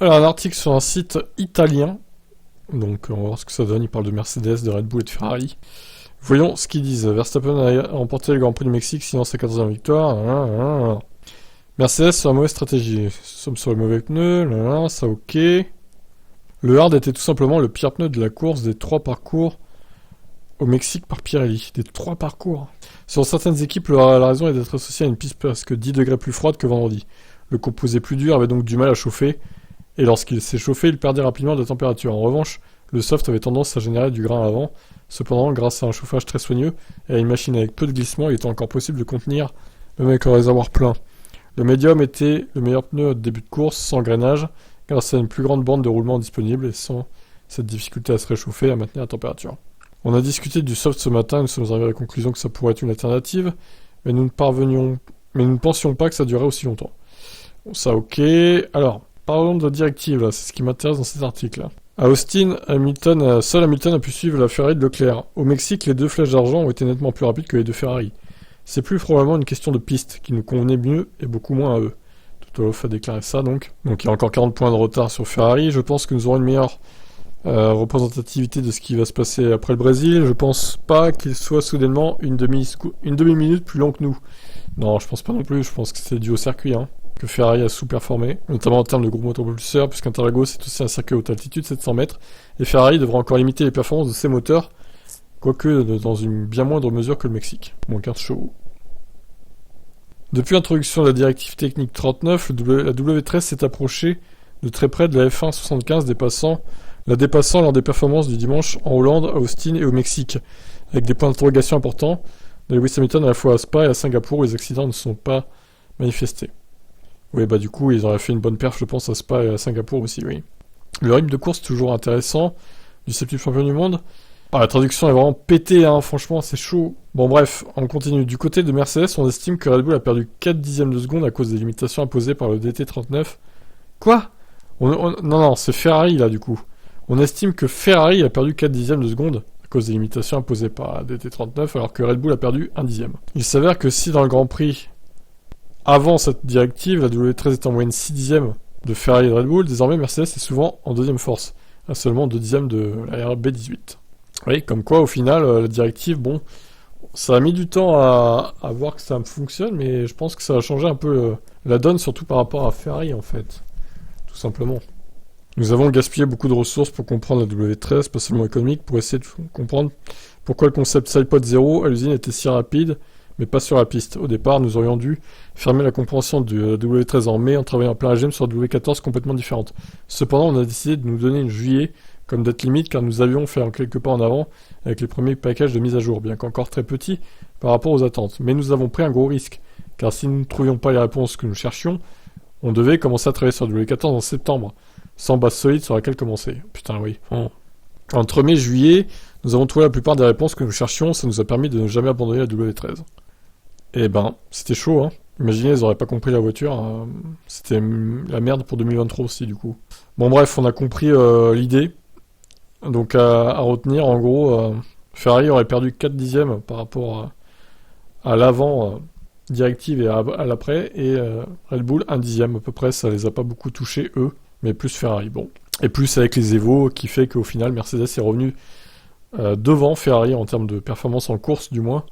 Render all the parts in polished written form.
Alors, un article sur un site italien. Donc, on va voir ce que ça donne. Il parle de Mercedes, de Red Bull et de Ferrari. Voyons ce qu'ils disent. Verstappen a remporté le Grand Prix du Mexique, signant sa 14e victoire. Mercedes sur la mauvaise stratégie. Nous sommes sur le mauvais pneu. Ça ok. Le hard était tout simplement le pire pneu de la course des 3 parcours au Mexique par Pirelli. Des 3 parcours. Sur certaines équipes, la raison est d'être associé à une piste presque 10 degrés plus froide que vendredi. Le composé plus dur avait donc du mal à chauffer, et lorsqu'il s'est chauffé, il perdait rapidement de température. En revanche, le soft avait tendance à générer du grain à avant. Cependant, grâce à un chauffage très soigneux et à une machine avec peu de glissement, il était encore possible de contenir, même avec un réservoir plein. Le médium était le meilleur pneu au début de course, sans grainage, grâce à une plus grande bande de roulement disponible et sans cette difficulté à se réchauffer et à maintenir la température. On a discuté du soft ce matin et nous sommes arrivés à la conclusion que ça pourrait être une alternative, mais nous ne pensions pas que ça durait aussi longtemps. Bon, ça ok. Alors, parlons de directive, là, c'est ce qui m'intéresse dans cet article. À Austin, seul Hamilton a pu suivre la Ferrari de Leclerc. Au Mexique, les 2 flèches d'argent ont été nettement plus rapides que les 2 Ferrari. C'est plus probablement une question de piste, qui nous convenait mieux et beaucoup moins à eux. Toto a déclaré ça donc. Donc il y a encore 40 points de retard sur Ferrari. Je pense que nous aurons une meilleure représentativité de ce qui va se passer après le Brésil. Je pense pas qu'il soit soudainement une demi-minute plus long que nous. Non, je pense pas non plus. Je pense que c'est dû au circuit, que Ferrari a sous-performé, notamment en termes de groupe motopropulseur, puisqu'Interlagos est aussi un circuit à haute altitude, 700 mètres, et Ferrari devra encore limiter les performances de ses moteurs, quoique dans une bien moindre mesure que le Mexique, moins 15 chevaux. Depuis l'introduction de la directive technique 39, la W13 s'est approchée de très près de la F1 75, la dépassant lors des performances du dimanche en Hollande, à Austin et au Mexique, avec des points d'interrogation importants de Lewis Hamilton à la fois à Spa et à Singapour où les accidents ne sont pas manifestés. Oui, du coup, ils auraient fait une bonne perf, je pense, à Spa et à Singapour aussi, oui. Le rythme de course, toujours intéressant, du 7e champion du monde. La traduction est vraiment pétée, franchement, c'est chaud. Bon, bref, on continue. Du côté de Mercedes, on estime que Red Bull a perdu 4 dixièmes de seconde à cause des limitations imposées par le DT39. Quoi ? Non, c'est Ferrari, là, du coup. On estime que Ferrari a perdu 4 dixièmes de seconde à cause des limitations imposées par la DT39, alors que Red Bull a perdu 1 dixième. Il s'avère que si dans le Grand Prix, avant cette directive, la W13 est en moyenne 6 dixièmes de Ferrari et de Red Bull, désormais Mercedes est souvent en deuxième force, à seulement 2 dixièmes de la RB18. Oui, comme quoi, au final, la directive, bon, ça a mis du temps à voir que ça fonctionne, mais je pense que ça a changé un peu la donne, surtout par rapport à Ferrari, en fait. Tout simplement. Nous avons gaspillé beaucoup de ressources pour comprendre la W13, pas seulement économique, pour essayer de comprendre pourquoi le concept SidePod 0 à l'usine était si rapide, mais pas sur la piste. Au départ, nous aurions dû fermer la compréhension de la W13 en mai en travaillant en plein régime sur la W14 complètement différente. Cependant, on a décidé de nous donner une juillet comme date limite car nous avions fait quelques pas en avant avec les premiers packages de mise à jour, bien qu'encore très petits par rapport aux attentes. Mais nous avons pris un gros risque, car si nous ne trouvions pas les réponses que nous cherchions, on devait commencer à travailler sur la W14 en septembre, sans base solide sur laquelle commencer. Putain, oui. Entre mai et juillet, nous avons trouvé la plupart des réponses que nous cherchions, ça nous a permis de ne jamais abandonner la W13. Eh ben, c'était chaud, Imaginez, ils auraient pas compris la voiture, c'était la merde pour 2023 aussi, du coup. Bon, bref, on a compris l'idée. Donc, à retenir, en gros, Ferrari aurait perdu 4 dixièmes par rapport à l'avant directive et à l'après, et Red Bull 1 dixième à peu près, ça les a pas beaucoup touchés, eux, mais plus Ferrari, bon. Et plus avec les Evo, qui fait qu'au final, Mercedes est revenu devant Ferrari en termes de performance en course, du moins.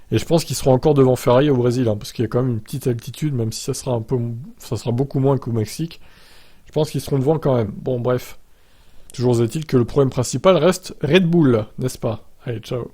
Et je pense qu'ils seront encore devant Ferrari au Brésil, parce qu'il y a quand même une petite altitude, même si ça sera beaucoup moins qu'au Mexique. Je pense qu'ils seront devant quand même. Bon, bref. Toujours est-il que le problème principal reste Red Bull, n'est-ce pas ? Allez, ciao.